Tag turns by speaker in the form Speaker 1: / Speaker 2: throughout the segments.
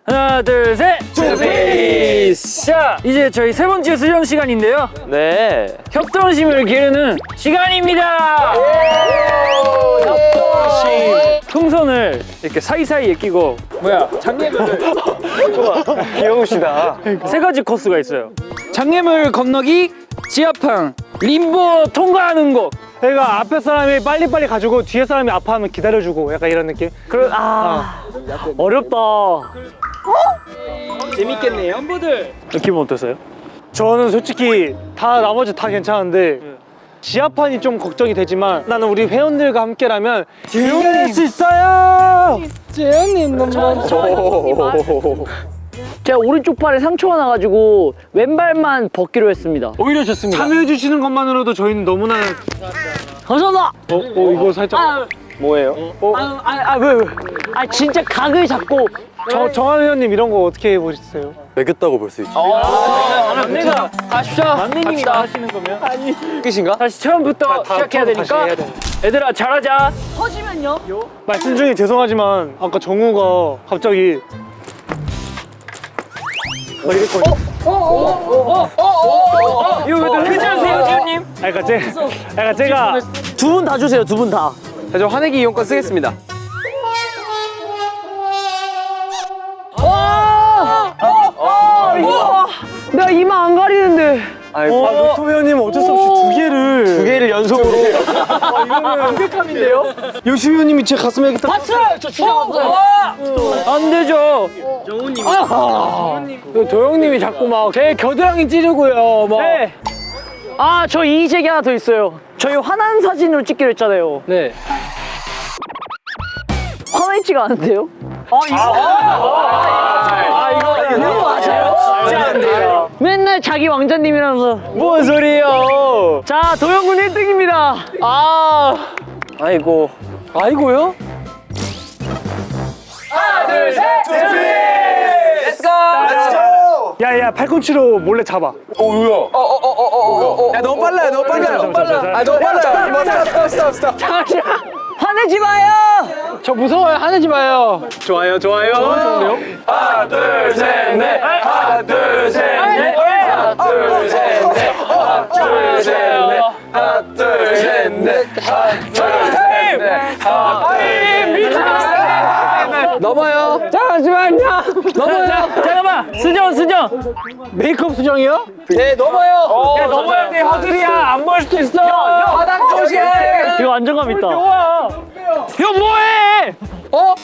Speaker 1: 하나 둘 셋. 투피스. 자 이제 저희 세 번째 수련 시간인데요.
Speaker 2: 네.
Speaker 1: 협동심을 기르는 시간입니다. 협동심. 풍선을 이렇게 사이사이에 끼고 장애물
Speaker 2: 귀여우시다.
Speaker 1: 세 가지 코스가 있어요. 장애물 건너기, 지하팡, 림보 통과하는 곳.
Speaker 3: 그러니까 앞에 사람이 빨리빨리 가지고 뒤에 사람이 아파하면 기다려주고 약간 이런 느낌?
Speaker 1: 어렵다. 재밌겠네요. 멤버들 기분 어떠세요?
Speaker 3: 저는 솔직히 나머지 다 괜찮은데 지하판이 좀 걱정이 되지만 나는 우리 회원들과 함께라면 이겨낼 수 있어요! 재현님 너무
Speaker 4: 제가 오른쪽 팔에 상처가 나가지고 왼발만 벗기로 했습니다.
Speaker 1: 오히려 좋습니다.
Speaker 3: 참여해주시는 것만으로도 저희는 너무나
Speaker 4: 감사합니다.
Speaker 3: 이거 살짝
Speaker 2: 뭐예요?
Speaker 4: 왜? 진짜 각을 잡고
Speaker 3: 정한 회원님 이런 거 어떻게 보셨어요?
Speaker 2: 매겼다고 볼 수 있죠.
Speaker 1: 내가 가십시오. 만내님이다 하시는 거면
Speaker 2: 끝인가?
Speaker 1: 다시 처음부터 시작해야 되니까 얘들아 잘하자.
Speaker 4: 터지면요?
Speaker 3: 말씀 중에 죄송하지만 아까 정우가 갑자기
Speaker 1: 이거 괜찮으세요 지훈님?
Speaker 3: 그러니까 제가
Speaker 4: 두 분 다 주세요, 두 분 다.
Speaker 2: 자, 저 화내기 이용권 쓰겠습니다.
Speaker 4: 내가 이마 안 가리는데.
Speaker 3: 노토 회원님 어쩔 수 없이 두 개를
Speaker 2: 연속으로.
Speaker 3: 요시 회원님이 제 가슴에 이렇게 딱
Speaker 4: 봤어요! 저 진짜 봤어요.
Speaker 1: 안 되죠.
Speaker 3: 도영님이 자꾸 막 제 겨드랑이 찌르고요 막
Speaker 1: 네.
Speaker 4: 저 이의제기 하나 더 있어요. 저희 화난 사진으로 찍기로 했잖아요.
Speaker 1: 네.
Speaker 4: 화나있지가 않은데요?
Speaker 1: 이거 맞아요? 진짜 안 돼요.
Speaker 4: 맨날 자기 왕자님이라면서.
Speaker 2: 뭔 소리예요?
Speaker 4: 자, 도영군 1등입니다.
Speaker 2: 아이고.
Speaker 1: 아이고요?
Speaker 3: 야야 팔꿈치로 몰래 잡아
Speaker 2: 야, 너무 빨라요, 너무 빨라요. 너무 빨라요. 스톱.
Speaker 4: 잠시만. 화내지 마요!
Speaker 1: 저 무서워요. 화내지 마요.
Speaker 2: 좋아요.
Speaker 3: 좋은데요?
Speaker 2: 하나, 둘, 셋, 넷. 하나, 둘, 셋, 넷. 하나, 둘, 셋, 넷. 하나, 둘, 셋, 넷. 하나, 둘, 셋, 넷. 하나, 둘, 셋, 넷. 넘어요.
Speaker 1: 잠시만요. 넘어요. 잠깐만. 수정.
Speaker 3: 메이크업 수정이요?
Speaker 2: 네, 넘어요.
Speaker 1: 야, 넘어야 돼. 허들이야. 안 보일 수도 있어.
Speaker 2: 바닥 조심.
Speaker 4: 이거 안정감 있다.
Speaker 1: 이거 뭐해?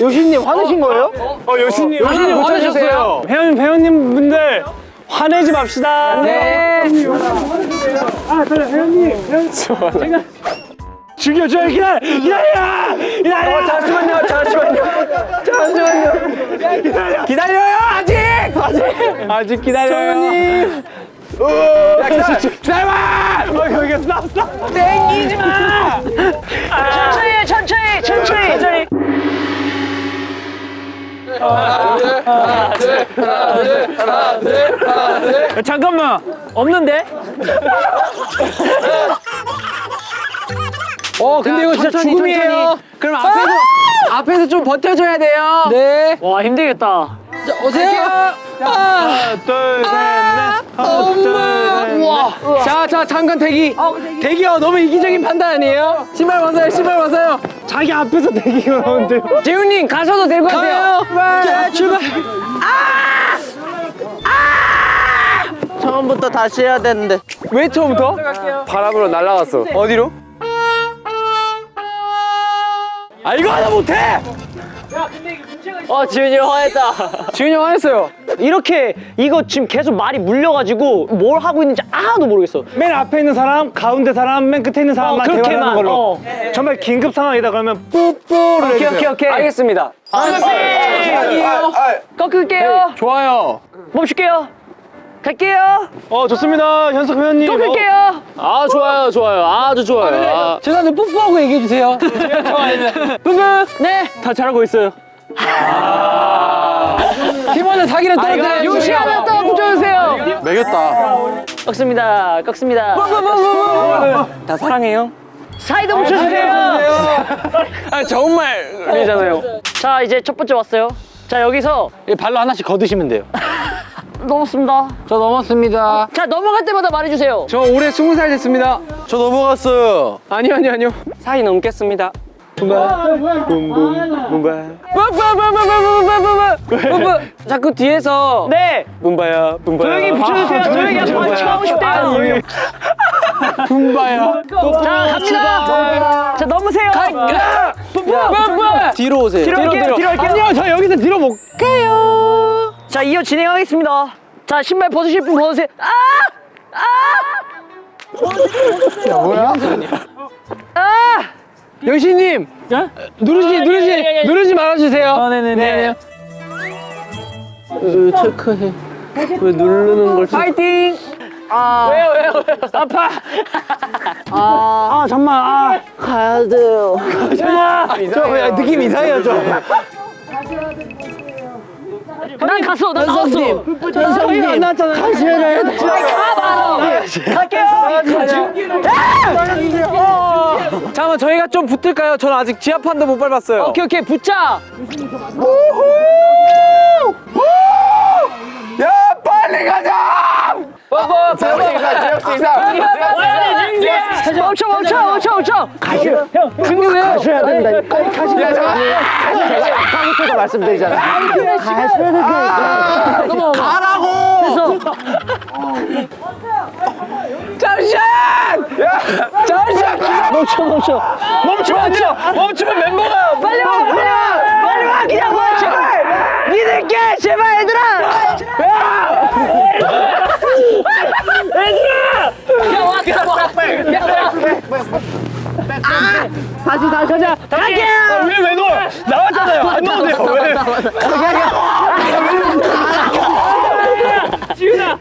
Speaker 3: 요시님 화내신 거예요? 요시님
Speaker 1: 화내셨어요.
Speaker 3: 회원님 분들 화내지 맙시다
Speaker 1: 네.
Speaker 3: 죽여줘요 기다려
Speaker 2: 잠시만요.
Speaker 3: 기다려요 아직 기다려요
Speaker 2: 조용히.
Speaker 3: 기다려봐 여기 나왔어
Speaker 1: 땡기지 마.
Speaker 4: 천천히.
Speaker 1: 잠깐만. 없는데?
Speaker 2: 근데 이거 진짜 죽음이에요.
Speaker 1: 그럼 앞에서 좀 버텨줘야 돼요.
Speaker 2: 네.
Speaker 4: 와, 힘들겠다.
Speaker 2: 오세요.
Speaker 3: 하나 둘셋넷
Speaker 2: 우와. 자, 잠깐 대기. 대기요. 너무 이기적인 판단 아니에요? 신발 벗어요.
Speaker 3: 자기 앞에서 대기가 나오는데요
Speaker 1: 재훈님 가셔도 될 것 같아요.
Speaker 2: 자, 출발.
Speaker 4: 처음부터 다시 해야 되는데.
Speaker 2: 왜 처음부터? 바람으로 날아갔어. 어디로? 이거 하나 못해!
Speaker 4: 지훈이 형 화냈다.
Speaker 2: 지훈이 형 화냈어요.
Speaker 4: 이렇게 이거 지금 계속 말이 물려가지고 뭘 하고 있는지 하나도 모르겠어.
Speaker 3: 맨 앞에 있는 사람 가운데 사람 맨 끝에 있는 사람만
Speaker 4: 그렇게만.
Speaker 3: 대화하는 걸로 정말 긴급 상황이다 그러면 뿌뿌를 해주세요
Speaker 4: 오케이.
Speaker 2: 알겠습니다.
Speaker 4: 꺾을게요.
Speaker 2: 좋아요.
Speaker 4: 멈출게요. 갈게요.
Speaker 3: 좋습니다 현석 회원님
Speaker 4: 꺾을게요.
Speaker 2: 좋아요. 아주 좋아요.
Speaker 1: 저한테 뽀뽀하고 얘기해주세요.
Speaker 4: 뿌뿌. 네.
Speaker 1: 다 잘하고 있어요.
Speaker 2: 팀원은 사기를 떨어뜨려야
Speaker 4: 요시 하나 더 붙여주세요.
Speaker 2: 매겼다.
Speaker 4: 꺾습니다.
Speaker 1: 다 사랑해요.
Speaker 4: 사이드 붙여주세요.
Speaker 2: 아 정말이잖아요.
Speaker 4: 자, 이제 첫 번째 왔어요. 자, 여기서
Speaker 1: 발로 하나씩 걷으시면 돼요.
Speaker 4: 넘었습니다.
Speaker 1: 저 넘었습니다.
Speaker 4: 자, 넘어갈 때마다 말해주세요.
Speaker 2: 저 올해 20살 됐습니다.
Speaker 1: 저 넘어갔어요.
Speaker 2: 아니요. 사이 넘겠습니다. 자꾸 뒤에서
Speaker 4: 네.
Speaker 2: 붐바야.
Speaker 4: 조용히 붙여주세요. 조용히 한번 치고 싶대요. 자, 갑니다. 자, 넘으세요.
Speaker 2: 뒤로 오세요.
Speaker 4: 뒤로 할게요.
Speaker 3: 아니요, 저 여기서 뒤로 못 가요.
Speaker 4: 자, 이어 진행하겠습니다. 자, 신발 벗으실 분 벗으세요.
Speaker 2: 여신님 누르지 말아주세요.
Speaker 1: 네네네.
Speaker 2: 체크해. 왜 누르는 걸?
Speaker 4: 파이팅! 왜요? 아파! 잠만, 가야 돼요.
Speaker 2: 저 느낌 이상해요 좀.
Speaker 4: 난 갔어.
Speaker 2: 현성님 안 나왔잖아요.
Speaker 4: 갈게요!
Speaker 2: 잠깐만 저희가 좀 붙을까요? 저는 아직 지하판도 못 밟았어요.
Speaker 4: 오케이, 붙자!
Speaker 2: 야 빨리 가자!
Speaker 4: 멈춰! 가셔야 된다니까.
Speaker 2: 아까부터 말씀드리잖아. 가라고! 잠시만! 멈추면 멤버가
Speaker 4: 빨리 와! 그냥 와! 제발! 믿을게! 제발, 얘들아! 다시 가자! 갈게요!
Speaker 3: 왜 넣어? 나왔잖아요. 안 넣어도 돼요. 왜?
Speaker 4: 지훈아!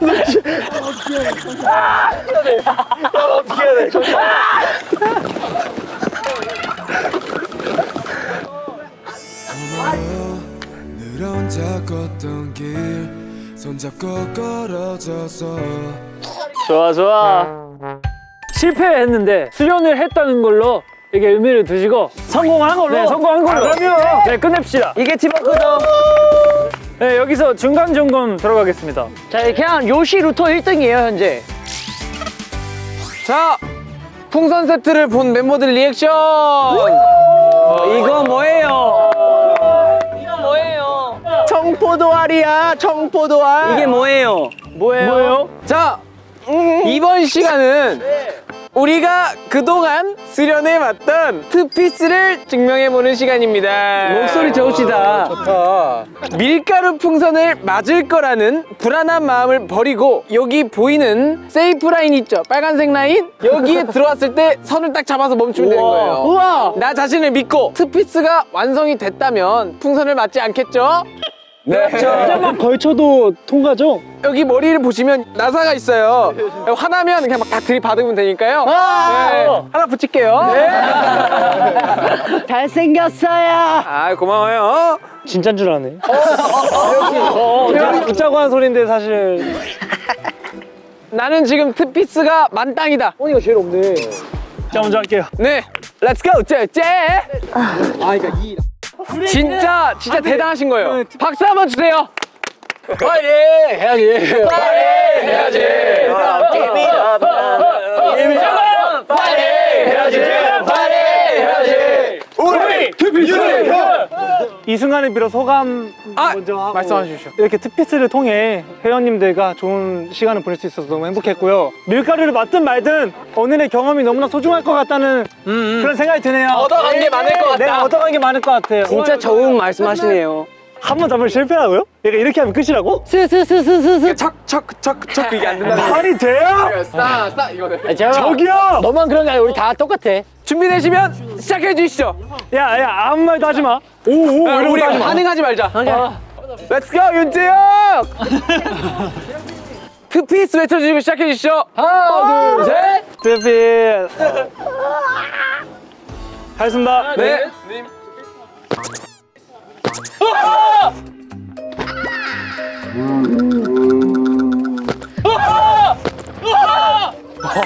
Speaker 5: 늘 혼자 걷던 길 손잡고 걸어져서
Speaker 1: 좋아. 실패했는데 수련을 했다는 걸로 이게 의미를 두시고 성공한 걸로. 네, 성공한 걸로. 그럼요. 네, 끝냅시다.
Speaker 2: 이게 팀워크죠.
Speaker 1: 네, 여기서 중간 점검 들어가겠습니다.
Speaker 4: 자, 그냥 요시 루터 1등이에요, 현재.
Speaker 2: 자 풍선 세트를 본 멤버들 리액션. 이거 뭐예요? 청포도알이야. 청포도알.
Speaker 4: 이게 뭐예요?
Speaker 1: 뭐예요?
Speaker 2: 자 이번 시간은 우리가 그동안 수련해봤던 투피스를 증명해보는 시간입니다. 목소리 좋으시다. 좋다. 밀가루 풍선을 맞을 거라는 불안한 마음을 버리고 여기 보이는 세이프 라인 있죠? 빨간색 라인? 여기에 들어왔을 때 선을 딱 잡아서 멈추면 되는 거예요. 우와. 나 자신을 믿고 투피스가 완성이 됐다면 풍선을 맞지 않겠죠? 네.
Speaker 3: 조금만 걸쳐도 통과죠?
Speaker 2: 여기 머리를 보시면 나사가 있어요. 화나면 그냥 막 다 들이받으면 되니까요. 네. 하나 붙일게요.
Speaker 4: 잘생겼어요!
Speaker 2: 아 고마워요.
Speaker 3: 진짠 줄 아네. 웃자고 하는 소리인데 사실.
Speaker 2: 나는 지금 트피스가 만땅이다.
Speaker 3: 언니가 제일 없네. 자, 먼저 할게요.
Speaker 2: 네, 렛츠고 쟤. 진짜 대단하신 거예요. 박수 한번 주세요. 파이팅 해야지. 우리 트피스.
Speaker 3: 이 순간을 빌어 소감 먼저 하고
Speaker 2: 말씀해 주십시오.
Speaker 3: 이렇게 투피스를 통해 회원님들과 좋은 시간을 보낼 수 있어서 너무 행복했고요. 밀가루를 맞든 말든 오늘의 경험이 너무나 소중할 것 같다는 그런 생각이 드네요.
Speaker 2: 얻어간 게 많을 것 같다.
Speaker 3: 내가 얻어간 게 많을 것 같아요.
Speaker 4: 진짜 좋은 말씀하시네요.
Speaker 3: 한 번 잡으면 실패라고요? 얘가 이렇게 하면 끝이라고?
Speaker 2: 척 이게 안 된다는
Speaker 3: 말이 돼요?
Speaker 2: 싸 이거는.
Speaker 3: 저기요!
Speaker 4: 너만 그런 게 아니라 우리 다 똑같아.
Speaker 2: 준비되시면 시작해 주시죠.
Speaker 3: 야, 아무 말도 하지 마. 오, 이러고
Speaker 2: 우리
Speaker 3: 하지 마.
Speaker 2: 반응하지 말자. 렛츠고 윤재혁. 투피스 외쳐주시고 시작해 주시죠. 하나 둘 셋.
Speaker 3: 투피스. 하겠습니다.
Speaker 2: 네.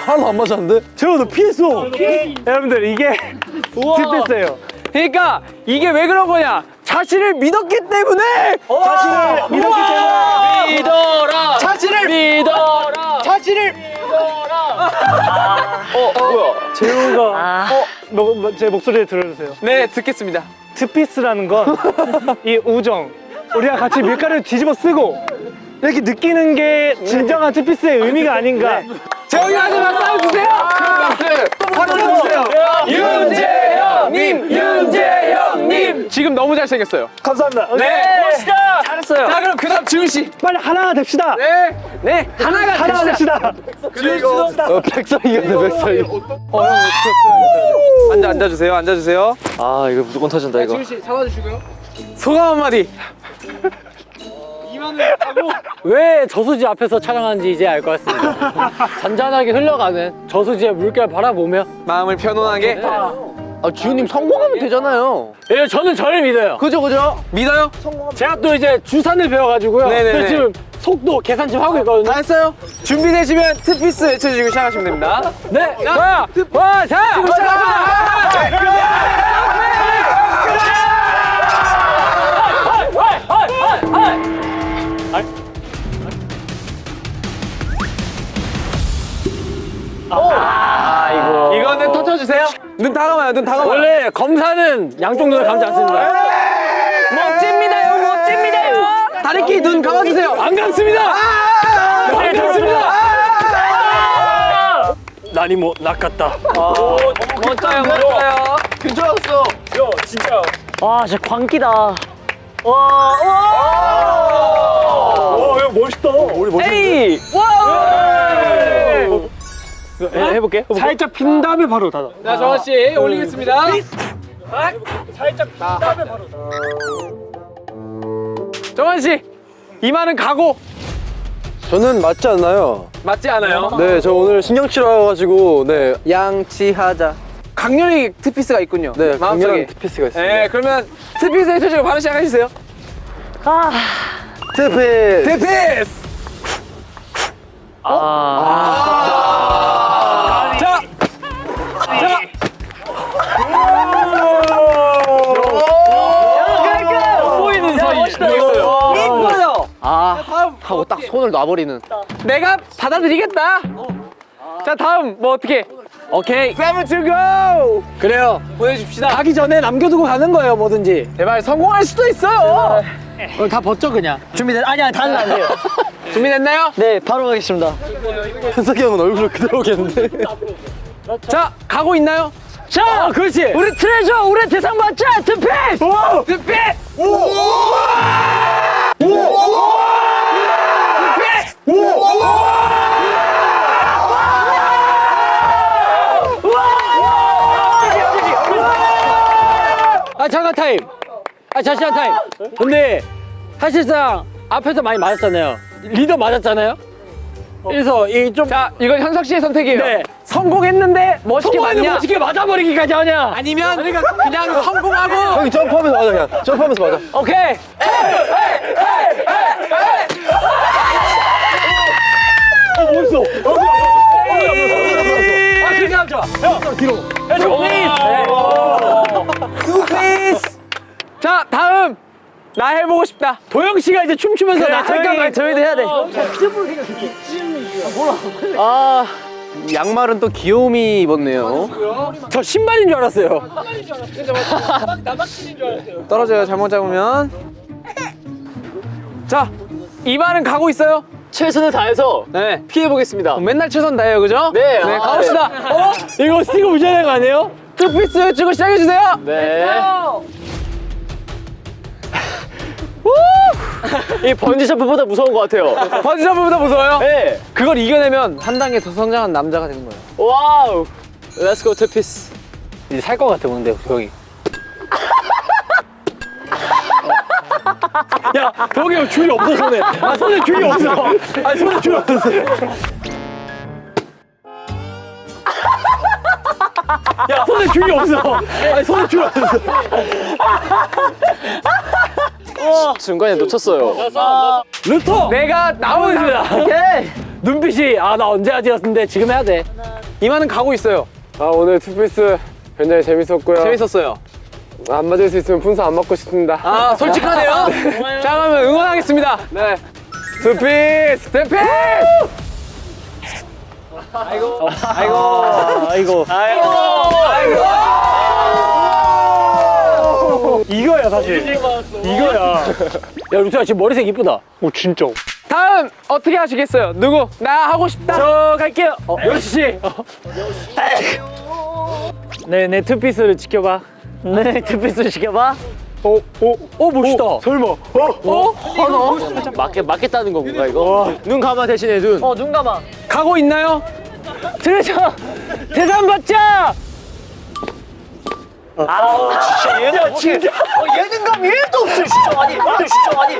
Speaker 3: 하나도 안 맞았는데? 제가 너 피했어. 여러분들 이게 투피스예요.
Speaker 2: 그러니까 이게 왜 그런 거냐? 자신을 믿었기 때문에.
Speaker 3: 자신을 믿었기 때문에.
Speaker 1: 믿어라.
Speaker 2: 자신을
Speaker 1: 믿어라.
Speaker 2: 자신을.
Speaker 3: 재우가 제 목소리를 들어주세요.
Speaker 2: 네, 듣겠습니다.
Speaker 3: 투피스라는 건 이 우정. 우리가 같이 밀가루를 뒤집어 쓰고 이렇게 느끼는 게 진정한 투피스의 의미가 아닌가.
Speaker 2: 재영이한테 박수 주세요. 박수 주세요. 윤재영님, 윤재영님. 지금 너무 잘생겼어요.
Speaker 3: 감사합니다.
Speaker 2: 네.
Speaker 1: 멋있다. 잘했어요.
Speaker 2: 자, 그럼 그다음 지훈 씨.
Speaker 3: 빨리 하나가 됩시다.
Speaker 2: 네. 네.
Speaker 3: 하나가 됩시다.
Speaker 2: 백설이겠네, 백설이. 앉아주세요, 앉아주세요.
Speaker 1: 아 이거 무조건 터진다 이거.
Speaker 2: 지훈 씨 잡아주시고요. 소감 한마디.
Speaker 4: 왜 저수지 앞에서 촬영하는지 이제 알 것 같습니다. 잔잔하게 흘러가는 저수지의 물결 바라보며
Speaker 2: 마음을 편안하게.
Speaker 4: 주님 성공하면 되잖아요. 예, 저는 저를 믿어요.
Speaker 2: 그죠. 믿어요?
Speaker 4: 제가 또 이제 주산을 배워가지고요.
Speaker 2: 네네네.
Speaker 4: 그래서 지금 속도 계산 좀 하고 있거든요.
Speaker 2: 다 했어요? 준비되시면 트피스 외쳐주시고 시작하시면 됩니다.
Speaker 4: 네.
Speaker 2: 이거는 터쳐주세요. 눈 다 감아요, 눈 다 감아요.
Speaker 4: 원래 검사는 양쪽 눈을 감지 않습니다.
Speaker 2: 멋집니다요, 멋집니다요. 다리끼 눈 감아주세요.
Speaker 4: 안 감습니다. 안 감습니다. 난이 뭐 낚았다.
Speaker 2: 멋져요. 괜찮았어.
Speaker 4: 와, 진짜 광기다.
Speaker 2: 에이!
Speaker 4: 해볼게.
Speaker 3: 살짝 빈 다음에 바로 닫아.
Speaker 2: 자, 정환씨 올리겠습니다. 정환씨, 이마는 가고
Speaker 6: 저는 맞지 않나요?
Speaker 2: 맞지 않아요?
Speaker 6: 네, 저 오늘 신경 치러가지고 네 양치하자.
Speaker 2: 강렬히 트피스가 있군요.
Speaker 6: 네,
Speaker 2: 마음속에.
Speaker 6: 강렬한 트피스가 있습니다.
Speaker 2: 네, 그러면 트피스 해주시고 바로 시작해주세요.
Speaker 6: 트피스.
Speaker 2: 트피스! 자!
Speaker 4: 보이는 사이.
Speaker 2: 이뻐요!
Speaker 6: 하고 딱 손을 놔버리는.
Speaker 2: 내가 받아들이겠다! 자, 다음, 뭐 어떻게? 오케이. Seven to go!
Speaker 4: 그래요.
Speaker 2: 보내줍시다.
Speaker 4: 가기 전에 남겨두고 가는 거예요, 뭐든지.
Speaker 2: 제발 성공할 수도 있어요!
Speaker 4: 오늘 다 벗죠, 그냥. 준비됐, 아니야, 다는 안 돼요.
Speaker 2: 준비됐나요?
Speaker 4: 네, 바로 가겠습니다.
Speaker 6: 현석이 형은 얼굴로 그대로 오겠는데.
Speaker 2: 자, 가고 있나요?
Speaker 4: 자, 그렇지. 우리 트레저, 우리 대상 받자, 트피스!
Speaker 2: 트피스!
Speaker 4: 잠깐 타임. 잠시만 타임. 근데 사실상 앞에서 많이 맞았잖아요. 리더 맞았잖아요. 그래서 이좀
Speaker 2: 자, 이건 현석 씨의 선택이에요.
Speaker 4: 네.
Speaker 2: 성공했는데 멋있게 맞냐?
Speaker 4: 멋있게 맞아버리기까지 하냐?
Speaker 2: 아니면 그냥 성공하고
Speaker 6: 형이 점프하면서 맞아 그냥. 점프하면서 맞아.
Speaker 4: 오케이. 멋있어. 그렇게 하면 좋아. 형, 뒤로.
Speaker 2: 투피스! 자, 다음! 나 해보고 싶다.
Speaker 4: 도영 씨가 이제 춤추면서 나 잠깐만 저희도 해야 돼.
Speaker 6: 양말은 또 귀요미 입었네요.
Speaker 4: 저 신발인 줄 알았어요.
Speaker 2: 떨어져요, 잘못 잡으면. 자, 이발은 가고 있어요?
Speaker 4: 최선을 다해서
Speaker 2: 네.
Speaker 4: 피해 보겠습니다.
Speaker 2: 맨날 최선 다해요, 그죠?
Speaker 4: 네.
Speaker 2: 네,
Speaker 4: 아,
Speaker 2: 가봅시다.
Speaker 4: 이거 스티커 무시해야 되는 거 아니에요?
Speaker 2: 투피스 찍고 시작해주세요.
Speaker 4: 네. 이 번지 점프보다 무서운 것 같아요.
Speaker 2: 번지점프보다 무서워요?
Speaker 4: 네.
Speaker 2: 그걸 이겨내면 한 단계 더 성장한 남자가 되는 거예요.
Speaker 4: 와우. Let's go to piece. 이제 살 것 같아, 근데 형이. 야, 덕이 형 줄이 없어, 손에. 손에 줄이 없어. 손에 줄이 없어. 야, 손에 줄이 없어. 손에 줄이 없어.
Speaker 6: 중간에 놓쳤어요.
Speaker 4: 루터!
Speaker 2: 내가 나오겠습니다.
Speaker 4: 오케이. 눈빛이, 나 언제 하지였는데 지금 해야 돼.
Speaker 2: 이마는 가고 있어요.
Speaker 6: 오늘 투피스 굉장히 재밌었고요.
Speaker 2: 재밌었어요.
Speaker 6: 안 맞을 수 있으면 분수 안 맞고 싶습니다.
Speaker 2: 아, 솔직하네요. 자, 그러면 응원하겠습니다.
Speaker 6: 네. 투피스!
Speaker 2: 대피!
Speaker 3: 아이고. 이거야 사실. 이거야.
Speaker 4: 야 루트야 지금 머리색 이쁘다.
Speaker 3: 오 진짜.
Speaker 2: 다음 어떻게 하시겠어요? 누구? 나 하고 싶다.
Speaker 3: 저 갈게요.
Speaker 4: 역시 씨.
Speaker 3: 네, 투피스를 지켜봐.
Speaker 4: 네 투피스를 지켜봐.
Speaker 3: 오 멋있다. 설마.
Speaker 4: 맞겠다는 건가 이거?
Speaker 3: 눈 감아 대신에 눈.
Speaker 4: 눈 감아.
Speaker 2: 가고 있나요?
Speaker 4: 들으셔. 대상 받자.
Speaker 3: 얘는 진짜.
Speaker 4: 예능감 1도 없어 진짜. 아니 진짜 아니.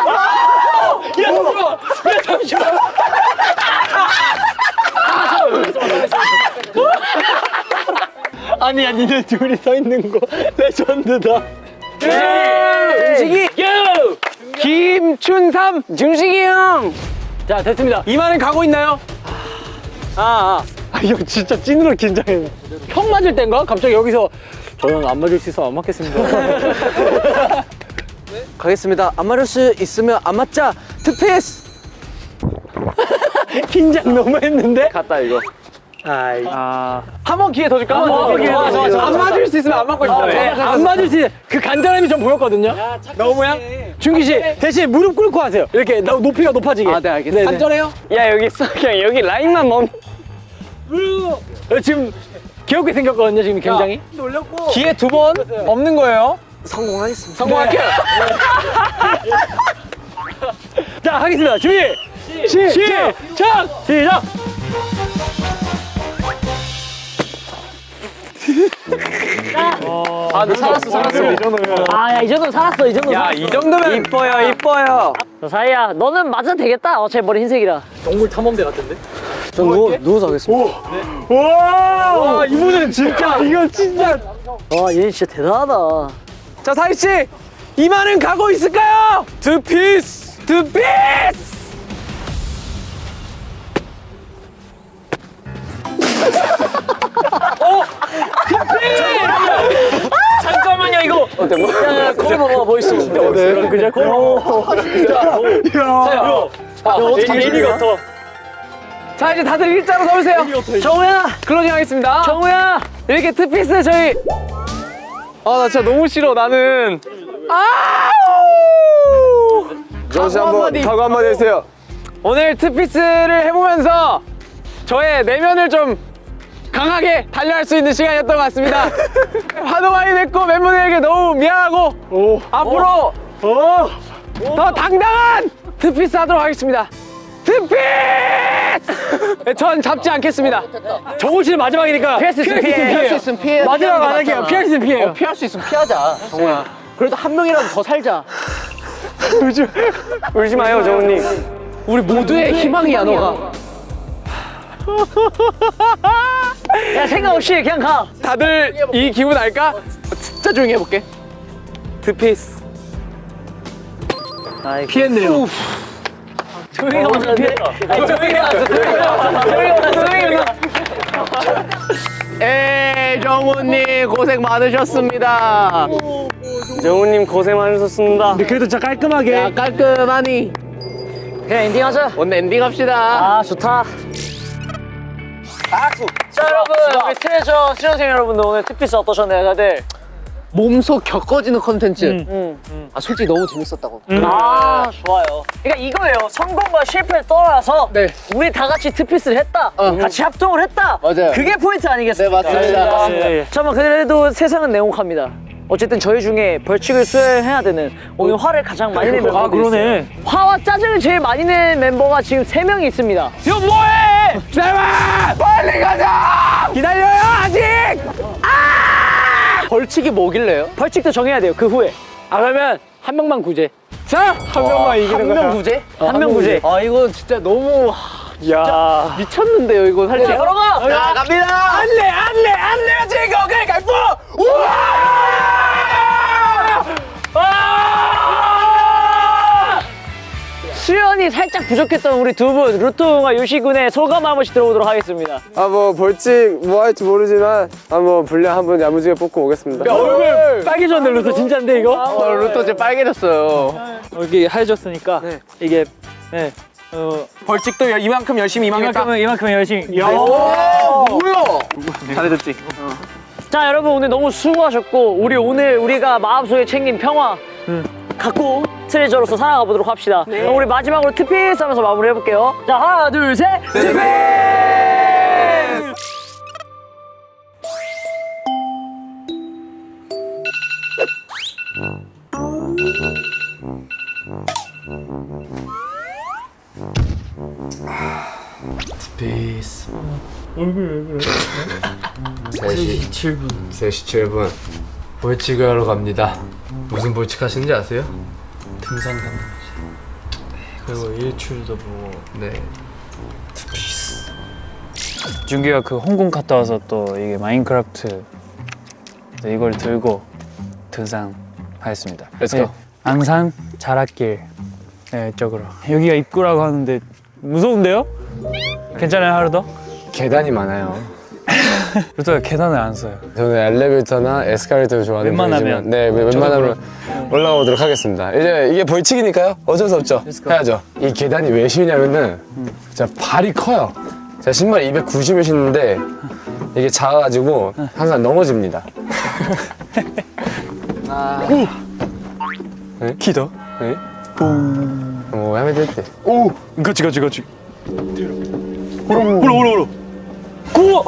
Speaker 3: 아니야, 니네 둘이 서 있는 거 레전드다.
Speaker 2: 중식이 김춘삼 중식이 형.
Speaker 4: 자 됐습니다.
Speaker 2: 이만은 가고 있나요?
Speaker 3: 아, 이거 진짜 찐으로 긴장해.
Speaker 4: 형 맞을 땐가? 갑자기 여기서 저는 안 맞을 수 있어 안 맞겠습니다.
Speaker 2: 가겠습니다. 안 맞을 수 있으면 안 맞자. 투피스.
Speaker 3: 긴장 너무 했는데?
Speaker 6: 갔다, 이거.
Speaker 3: 아이.
Speaker 2: 한 번 기회 더 줄까?
Speaker 4: 번 기회 더 줘.
Speaker 2: 안 맞을 수 있으면 안 맞고 싶어요.
Speaker 4: 네, 안 맞을 수 있어. 그 간절함이 좀 보였거든요.
Speaker 2: 너무야?
Speaker 4: 준기 씨 대신 무릎 꿇고 하세요. 이렇게 높이가 높아지게.
Speaker 2: 아, 네, 알겠습니다.
Speaker 4: 간절해요?
Speaker 2: 야, 여기 있어. 그냥 여기 라인만 멈.
Speaker 4: 지금 귀엽게 생겼거든요 지금 굉장히.
Speaker 2: 기회 2번 없는 거예요.
Speaker 6: 성공하겠습니다.
Speaker 2: 성공할게요.
Speaker 4: 자 하겠습니다. 준비 시작.
Speaker 2: 아, 너 살았어.
Speaker 7: 아, 야, 이 정도면 살았어, 이 정도면
Speaker 2: 야,
Speaker 7: 살았어.
Speaker 2: 이 정도면 이뻐요.
Speaker 7: 저 사이야, 너는 맞아도 되겠다. 제 머리 흰색이라.
Speaker 4: 동물 탐험대 같은데?
Speaker 6: 전 누워서 하겠습니다.
Speaker 3: 와, 이분은 진짜, 이거 진짜.
Speaker 7: 와, 얘 진짜 대단하다.
Speaker 2: 자, 사이 씨. 이만은 가고 있을까요? 투피스. 잠깐만요, 이거.
Speaker 7: 야, 거기 봐봐, 뭐 있어.
Speaker 4: 그냥
Speaker 3: 어떻게 애니 같아.
Speaker 2: 자, 이제 다들 일자로 서주세요.
Speaker 7: 정우야,
Speaker 2: 클로징 하겠습니다.
Speaker 7: 정우야.
Speaker 2: 이렇게 투피스 저희. 아, 나 진짜 너무 싫어. 나는.
Speaker 6: 정우 씨 한번 각오 한마디 해주세요.
Speaker 2: 오늘 투피스를 해보면서 저의 내면을 좀 강하게 달려할 수 있는 시간이었던 것 같습니다. 화도 많이 냈고 멤버들에게 너무 미안하고 앞으로 더 당당한 투피스 하도록 하겠습니다. 투피스! 전 잡지 않겠습니다.
Speaker 4: 정우 씨는 마지막이니까
Speaker 2: 피할 수 있으면 피해요.
Speaker 4: 마지막 안 할게요. 피할 수 있으면 피해요.
Speaker 7: 피할 수 있으면 피하자. 정우야. 그래도 한 명이라도 더 살자.
Speaker 2: 울지 마요, 정우님. 우리 모두의 희망이야, 너가.
Speaker 7: 야, 생각 없이 그냥 가.
Speaker 2: 다들 이 기분 알까? 진짜 조용히 해볼게. 투피스.
Speaker 4: 피했네요.
Speaker 7: 조용히 가면 돼.
Speaker 2: 정우님 고생 많으셨습니다. 정우님 고생 많으셨습니다.
Speaker 3: 근데 그래도 진짜 깔끔하게.
Speaker 2: 깔끔하니
Speaker 7: 그냥 엔딩하자.
Speaker 2: 오늘 엔딩 합시다.
Speaker 7: 아, 좋다. 자, 여러분. 우리 트레저 수련생 여러분들 오늘 투피스 어떠셨나요, 다들?
Speaker 2: 몸속 겪어지는 컨텐츠. 아, 솔직히 너무 재밌었다고.
Speaker 7: 아, 좋아요. 그러니까 이거예요. 성공과 실패를 떠나서 우리 다 같이 투피스를 했다. 같이 합동을 했다.
Speaker 2: 맞아요.
Speaker 7: 그게 포인트 아니겠습니까?
Speaker 2: 네, 맞습니다.
Speaker 7: 네. 잠깐만, 그래도 세상은 냉혹합니다. 어쨌든 저희 중에 벌칙을 수행해야 되는 오늘 화를 가장 많이 낸 멤버가 있어요. 화와 짜증을 제일 많이 낸 멤버가 지금 3명이 있습니다.
Speaker 2: 이거 뭐해? 기다려봐! 빨리 가자! 기다려요, 아직! 벌칙이 뭐길래요?
Speaker 7: 벌칙도 정해야 돼요, 그 후에.
Speaker 4: 아 그러면 한 명만 구제.
Speaker 2: 자! 한 명만 이기는 거야.
Speaker 7: 구제? 한 명 구제.
Speaker 2: 아, 이거 진짜 너무
Speaker 3: 야.
Speaker 2: 미쳤는데요, 이거
Speaker 7: 자,
Speaker 2: 살짝.
Speaker 7: 걸어가!
Speaker 2: 자, 갑니다! 안 내! 지금 갈고! 우와!
Speaker 7: 수연이 시간이 살짝 부족했던 우리 두 분, 루토와 요시군의 소감 한 번씩 들어보도록 하겠습니다.
Speaker 6: 아 뭐 벌칙 뭐 할지 모르지만 한번 분량 한번 야무지게 뽑고 오겠습니다.
Speaker 4: 얼굴 빨개졌네 루토 진짜인데 이거?
Speaker 2: 루토 이제 빨개졌어요.
Speaker 1: 여기 하얘졌으니까 이게
Speaker 2: 벌칙도 이만큼 열심히 임하겠다.
Speaker 1: 이만큼 열심히.
Speaker 2: 잘해줬지.
Speaker 7: 자, 여러분 오늘 너무 수고하셨고 우리 우리가 마음속에 챙긴 평화 갖고 트레저로서 살아가 보도록 합시다. 그럼 우리 마지막으로 트피스 하면서 마무리 해볼게요. 자, 하나, 둘, 셋, 트피스!
Speaker 5: Peace. 3시 7분. 3시 7분. 벌칙을 하러 갑니다. 무슨 벌칙 하시는지 아세요? 등산 가는 거지. 그리고 일출도 보고. 네.
Speaker 1: 준규가 그 홍콩 갔다 와서 또 이게 마인크래프트 이걸 들고 등산하였습니다.
Speaker 6: Let's go.
Speaker 1: 앙산 자락길 쪽으로. 여기가 입구라고 하는데 무서운데요? 괜찮아요 하루도?
Speaker 6: 계단이 많아요.
Speaker 1: 루터가 계단을 안 써요.
Speaker 6: 저는 엘리베이터나 에스컬레이터를 좋아하는
Speaker 1: 웬만하면.
Speaker 6: 편이지만 네, 웬만하면 올라가 보도록 하겠습니다. 이제 이게 벌칙이니까요. 어쩔 수 없죠. 해야죠. 이 계단이 왜 쉬냐면은 진짜 발이 커요. 제가 신발 290을 신는데 이게 작아가지고 항상 넘어집니다. 네?
Speaker 1: 키도?
Speaker 6: 네? 뭐 하면 됐대.
Speaker 1: 오! 같이. 호로. 구워!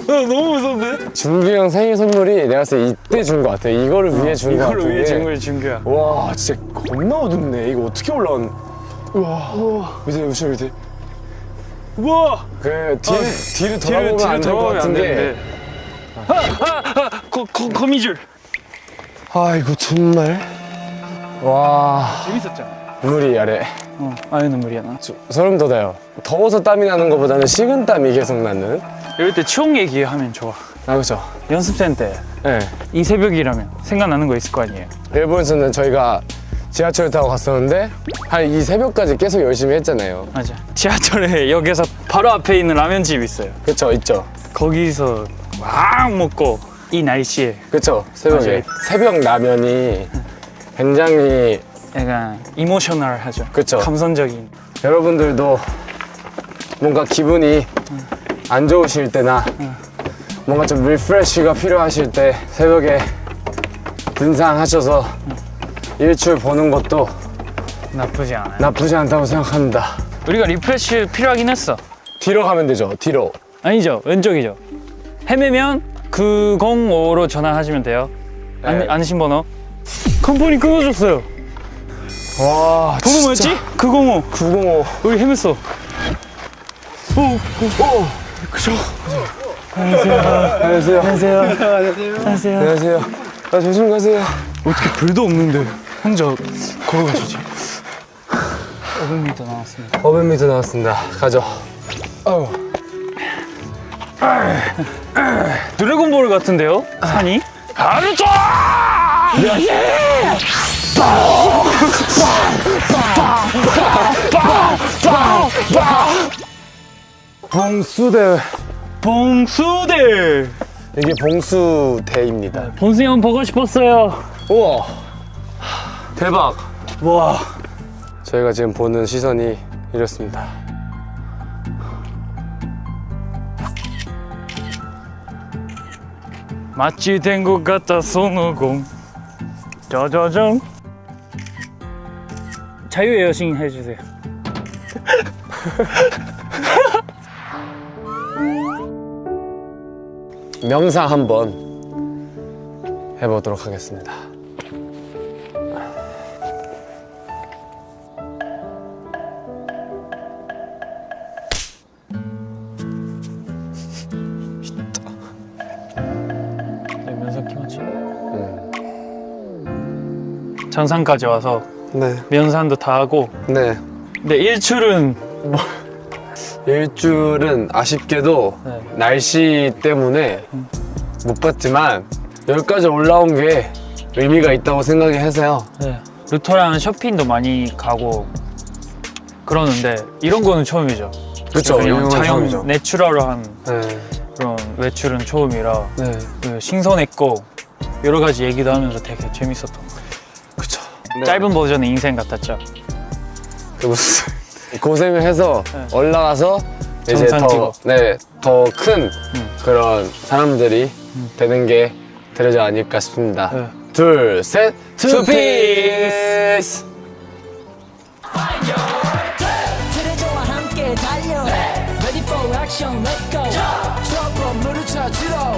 Speaker 1: 너무 무서운데?
Speaker 6: 준규 형 생일 선물이 내가 봤을 때 이때 준 거 같아. 이거를 위해 준 거 같은데.
Speaker 1: 이거를 위해 준 거야, 준규야.
Speaker 6: 와 진짜 겁나 어둡네. 이거 어떻게 올라온? 우와. 밑에.
Speaker 1: 우와!
Speaker 6: 그 뒤를 돌아보면 안 될 것 같은 게.
Speaker 1: 거미줄.
Speaker 6: 아 이거 정말. 와.
Speaker 1: 재밌었죠?
Speaker 6: 눈물이 아래.
Speaker 1: 아유 눈물이야 나.
Speaker 6: 소름 돋아요. 더워서 땀이 나는 것보다는 식은 땀이 계속 나는.
Speaker 1: 이럴 때 추억 얘기하면 좋아.
Speaker 6: 아 그렇죠.
Speaker 1: 연습생 때 이
Speaker 6: 네.
Speaker 1: 새벽이라면 생각나는 거 있을 거 아니에요.
Speaker 6: 일본에서는 저희가 지하철 타고 갔었는데 한 이 새벽까지 계속 열심히 했잖아요.
Speaker 1: 맞아. 지하철에 역에서 바로 앞에 있는 라면집 있어요.
Speaker 6: 그렇죠, 있죠.
Speaker 1: 거기서 막 먹고 이 날씨에
Speaker 6: 그렇죠. 새벽에
Speaker 1: 맞아요.
Speaker 6: 새벽 라면이 굉장히
Speaker 1: 약간 이모셔널하죠.
Speaker 6: 그쵸.
Speaker 1: 감성적인.
Speaker 6: 여러분들도 뭔가 기분이 안 좋으실 때나 뭔가 좀 리프레쉬가 필요하실 때 새벽에 등산하셔서 일출 보는 것도
Speaker 1: 나쁘지 않아요.
Speaker 6: 나쁘지 않다고 생각합니다.
Speaker 1: 우리가 리프레쉬 필요하긴 했어.
Speaker 6: 뒤로 가면 되죠, 뒤로.
Speaker 1: 아니죠, 왼쪽이죠. 헤매면 905로 전화하시면 돼요.
Speaker 6: 네.
Speaker 1: 안심 번호. 컴퍼니 끊어줬어요.
Speaker 6: 와,
Speaker 1: 번호 뭐였지? 905.
Speaker 6: 905.
Speaker 1: 우리 헤맸어.
Speaker 6: 안녕하세요. 안녕하세요. 아, 조심 가세요.
Speaker 1: 어떻게 별도 없는데 혼자 걸어가시지? 500m 나왔습니다.
Speaker 6: 500m 나왔습니다. 가죠. 어우.
Speaker 1: 드래곤볼 같은데요? 산이? 아르토!
Speaker 6: 봉수대.
Speaker 1: 봉수대!
Speaker 6: 이게 봉수대입니다.
Speaker 1: 본승이 형 보고 싶었어요.
Speaker 6: 우와. 대박.
Speaker 1: 와.
Speaker 6: 저희가 지금 보는 시선이 이렇습니다.
Speaker 1: 마치 된 것 같아 손오공. 짜자잔. 자유의 여신 해주세요.
Speaker 6: 명상 한번 해보도록 하겠습니다.
Speaker 1: 면상 키맞지? 정상까지 와서
Speaker 6: 네.
Speaker 1: 면산도 다 하고.
Speaker 6: 네.
Speaker 1: 근데 일출은
Speaker 6: 일주일은 아쉽게도
Speaker 1: 네.
Speaker 6: 날씨 때문에 못 봤지만 여기까지 올라온 게 의미가 있다고 생각해서요.
Speaker 1: 네. 루터랑 쇼핑도 많이 가고 그러는데 이런 거는 처음이죠.
Speaker 6: 그쵸,
Speaker 1: 그냥
Speaker 6: 이런 건
Speaker 1: 자연
Speaker 6: 처음이죠.
Speaker 1: 내추럴한
Speaker 6: 네.
Speaker 1: 그런 외출은 처음이라
Speaker 6: 네.
Speaker 1: 그 신선했고 여러 가지 얘기도 하면서 되게 재밌었던 것 같아요.
Speaker 6: 그쵸.
Speaker 1: 짧은 버전의 인생 같았죠.
Speaker 6: 그 무슨 고생을 해서
Speaker 1: 네.
Speaker 6: 올라가서 이제
Speaker 1: 정상 찍어.
Speaker 6: 더 큰 그런 사람들이 되는 게 되지 않을까 싶습니다.
Speaker 1: 네.
Speaker 6: 둘, 셋, 투피스!
Speaker 8: 트레저와 함께 달려 Ready for action, let's go 추억 건물을 찾으러